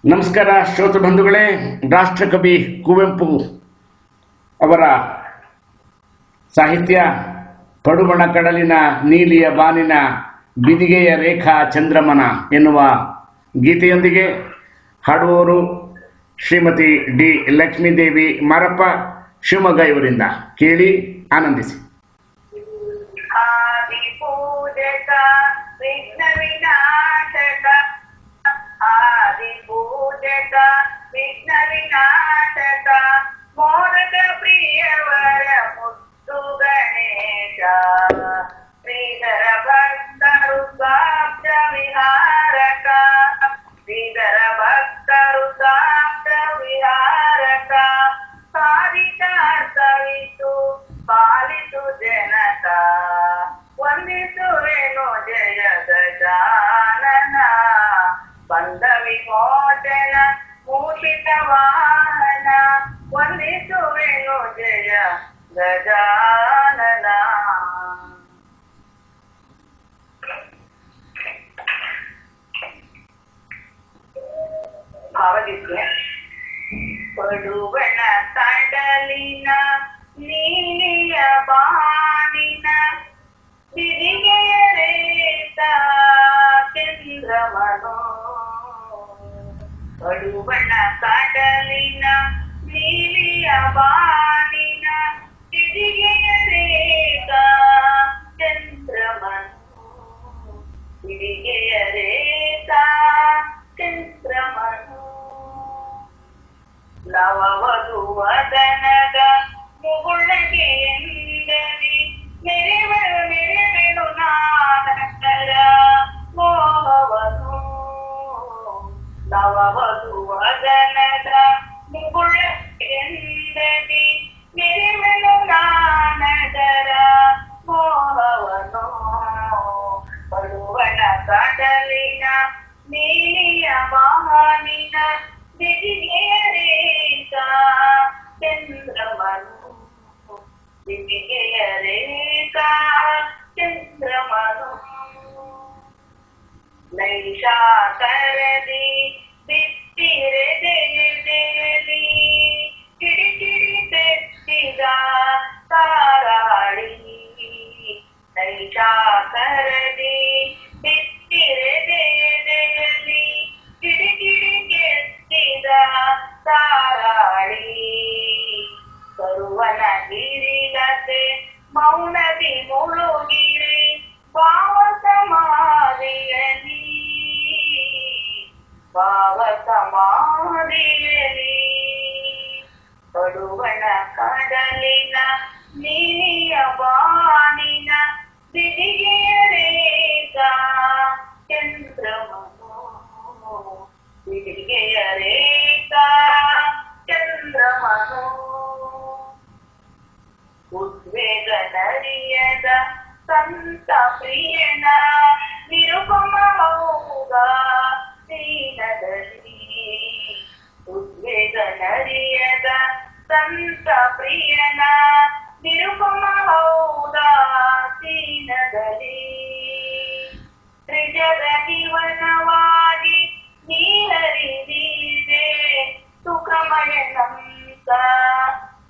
ನಮಸ್ಕಾರ ಶ್ರೋತೃ ಬಂಧುಗಳೇ. ರಾಷ್ಟ್ರಕವಿ ಕುವೆಂಪು ಅವರ ಸಾಹಿತ್ಯ ಪಡುಬಣ ಕಡಲಿನ ನೀಲಿಯ ಬಾನಿನ ಬಿದಿಗೆಯ ರೇಖಾ ಚಂದ್ರಮನ ಎನ್ನುವ ಗೀತೆಯೊಂದಿಗೆ ಹಾಡುವವರು ಶ್ರೀಮತಿ ಡಿ ಲಕ್ಷ್ಮೀದೇವಿ ಮಾರಪ್ಪ, ಶಿವಮೊಗ್ಗ ಇವರಿಂದ. ಕೇಳಿ ಆನಂದಿಸಿ. ವಿಘ್ನ ವಿನಾಶಕ ಆದಿ ಪೂಜಕ ವಿಘ್ನ ವಿನಾಶಕ ಮೋದಕ ಪ್ರಿಯವರ ಮುತ್ತು ಗಣೇಶ ಶ್ರೀಧರ ಭಕ್ತರು ಸಾಬ್ಜ ವಿಹಾರಕ ಶ್ರೀಧರ ಭಕ್ತರು ಸಾಬ್ಜ ವಿಹಾರಕ ಸಾಧಿತಾರ್ಥವಿತು ಪಾಲಿತು ಜನಕ ವಂದಿಸುವೆನು ಜಯ ಗಜಾನನ ಬಂಧ ವಿಮೋಚನ ಮೂಷಿತ ವಾಹನ ವಂದಿಸುವೆನು ಜಯ ಗಜಾನನ. ಭಾವಗೀತೆ. ಪಡುವಣ ಕಡಲಿನ ನೀಲಿಯ ಬಾನಿನ ಬಿದಿಗೆಯ ರೇಖಾ ಚಂದ್ರಮನು ಪಡುವಣ ಕಡಲಿನ ನೀಲಿಯ ಬಾನಿನ ಬಿದಿಗೆಯ ರೇಖಾ ಚಂದ್ರಮನು ಬಿದಿಗೆಯ ರೇಖಾ ಚಂದ್ರಮನು ನವವಧುವದನದ ಮುಗುಳಗೆ ಎಂದರಿ ಮೆರೆವೆನು ನಾನಕರ ಮೋಹವನು ನವವಧುವದನದ ಮುಗುಳಗೆ ಎಂದರಿ ಮೆರೆವೆನು ನಾನಕರ ಮೋಹವನು ಪಡುವಣ ಕಡಲಿನ ನೀಲಿಯ ಬಾನಿನ ಬಿದಿಗೆಯ ರೇಖಾ ಚಂದ್ರಮನು ಬಿದಿಗೆಯ ರೇಖಾ ಚಂದ್ರಮನು ನೈಷಾಕರದಿ ಬಿತ್ತಿರೆದೆಯಲಿ ಕಿಡಿಕಿಡಿ ತೆತ್ತಿದ ತಾರಾಳಿ ನೈಷಾಕರದಿ ಬಿತ್ತಿರೆದೆಯಲಿ ಕಿಡಿಕಿಡಿ ಕೆತ್ತಿದ ತಾರಾಳಿ ಕರುವನ ಗಿರಿಲತೆ ಮೌನದಿ ಮುಳುಗಿರಿ ಭಾವ ಸಮಾಧಿಯಲಿ ಭಾವ ಸಮಾಧಿಯಲಿ ಪಡುವಣ ಕಡಲಿನ ನೀಲಿಯ ಬಾನಿನ ಬಿದಿಗೆಯ ರೇಖಾ ಚಂದ್ರಮನು ಬಿದಿಗೆಯ ರೇಖಾ ಚಂದ್ರಮನು ಉದ್ವೇಗ ನರಿಯದ ಸಂತ ಪ್ರಿಯನ ನಿರುಪಮ ಮೌಗ ದೀನದಲ್ಲಿ ಉದ್ವೇಗ ನರಿಯದ ಸಂತ ಪ್ರಿಯನ ನಿರುಪಮ ಮೌಗ ದೀನದಲ್ಲಿ ತ್ರಿಜಗ ಜೀವನವಾಗಿ ನೀಹರಿದಿದೆ ಸುಖಮಯನಂತ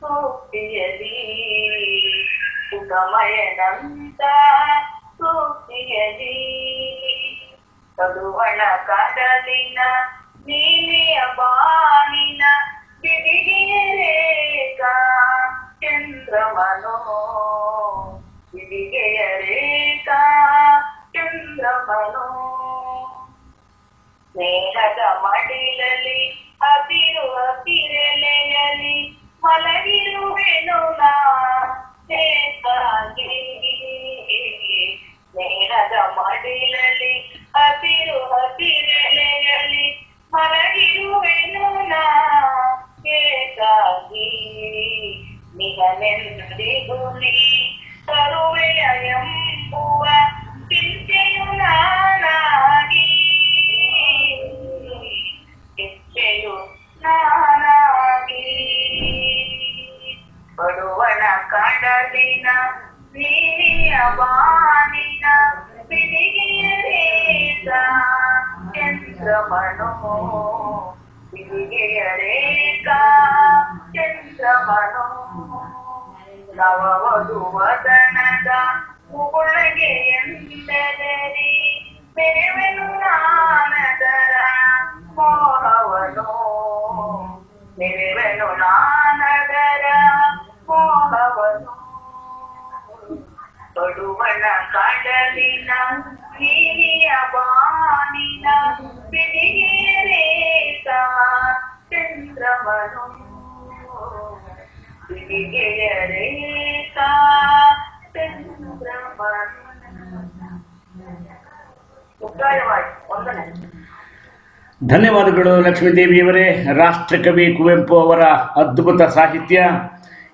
ಸೂಕ್ತಿಯಲಿ ಸುಖಮಯನಂತ ಸೂಕ್ತಿಯಲಿ ಪಡುವಣ ಕಡಲಿನ ನೀಲಿಯ ಬಾನಿನ ಬಿದಿಗೆಯ ರೇಖಾ ಚಂದ್ರಮನು ಬಿದಿಗೆಯ ರೇಖಾ ಚಂದ್ರಮನು ಸ್ನೇಹದ ಮಡಿಲಲ್ಲಿ ಹಸಿರು ಹಸಿರೆಲೆಯಲಿ ಮಲಗಿರುವೆನು ನಾ ಬೇಕಾಗಿ ಸ್ನೇಹದ ಮಡಿಲಲ್ಲಿ ಹಸಿರು ಹಸಿರೆಲೆಯಲಿ ಮಲಗಿರುವೆನು ನಾ ಬೇಕಾಗಿ ನಿಗನೆಂದಿಗೂ ನೀ ತರುವೆಯ ಎಂಬುವ ಚಿಂತೆಯು ನಾನಾಗಿ ಇಚ್ಛೆಯು ನಾನಾಗಿ ಪಡುವಣ ಕಡಲಿನ ನೀಲಿಯ ಬಾನಿನ ಬಿದಿಗೆಯ ರೇಖಾ ಚಂದ್ರಮನು ಚಂದ್ರಮನು ನವವಧುವದನದ ಮುಗುಳಗೆ ಎಂದೆದರಿ ಬೆರೆವೆನು ನಾನದರ ಮೋಹವನು ಬೆರೆವೆನು ನಾನದರ ಮೋಹವನು ಪಡುವಣ ಕಡಲಿನ ನೀಲಿಯ ಬಾನಿನ ಬಿದಿಗೆಯ ರೇಖಾ ಚಂದ್ರಮನು ಬಿದಿಗೆಯ ರೇಖಾ ಚಂದ್ರಮನು. ಮುಕ್ತಾಯವಾಯಿತು. ವಂದನೆ. ಧನ್ಯವಾದಗಳು ಲಕ್ಷ್ಮೀದೇವಿಯವರೇ. ರಾಷ್ಟ್ರಕವಿ ಕುವೆಂಪು ಅವರ ಅದ್ಭುತ ಸಾಹಿತ್ಯ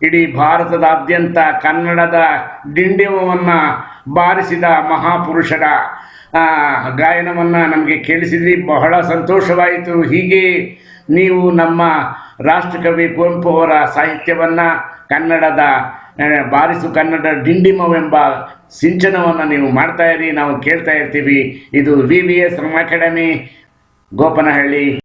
ಇಡೀ ಭಾರತದಾದ್ಯಂತ ಕನ್ನಡದ ಡಿಂಡಿಮವನ್ನು ಬಾರಿಸಿದ ಮಹಾಪುರುಷರ ಗಾಯನವನ್ನು ನಮಗೆ ಕೇಳಿಸಿದ್ರಿ. ಬಹಳ ಸಂತೋಷವಾಯಿತು. ಹೀಗೆ ನೀವು ನಮ್ಮ ರಾಷ್ಟ್ರಕವಿ ಕುವೆಂಪು ಅವರ ಸಾಹಿತ್ಯವನ್ನು ಕನ್ನಡದ ಬಾರಿಸು ಕನ್ನಡ ಡಿಂಡಿಮವೆಂಬ ಸಿಂಚನವನ್ನು ನೀವು ಮಾಡ್ತಾ ಇರಿ, ನಾವು ಕೇಳ್ತಾ ಇರ್ತೀವಿ. ಇದು VVS ಅಕಾಡೆಮಿ, ಗೋಪನಹಳ್ಳಿ.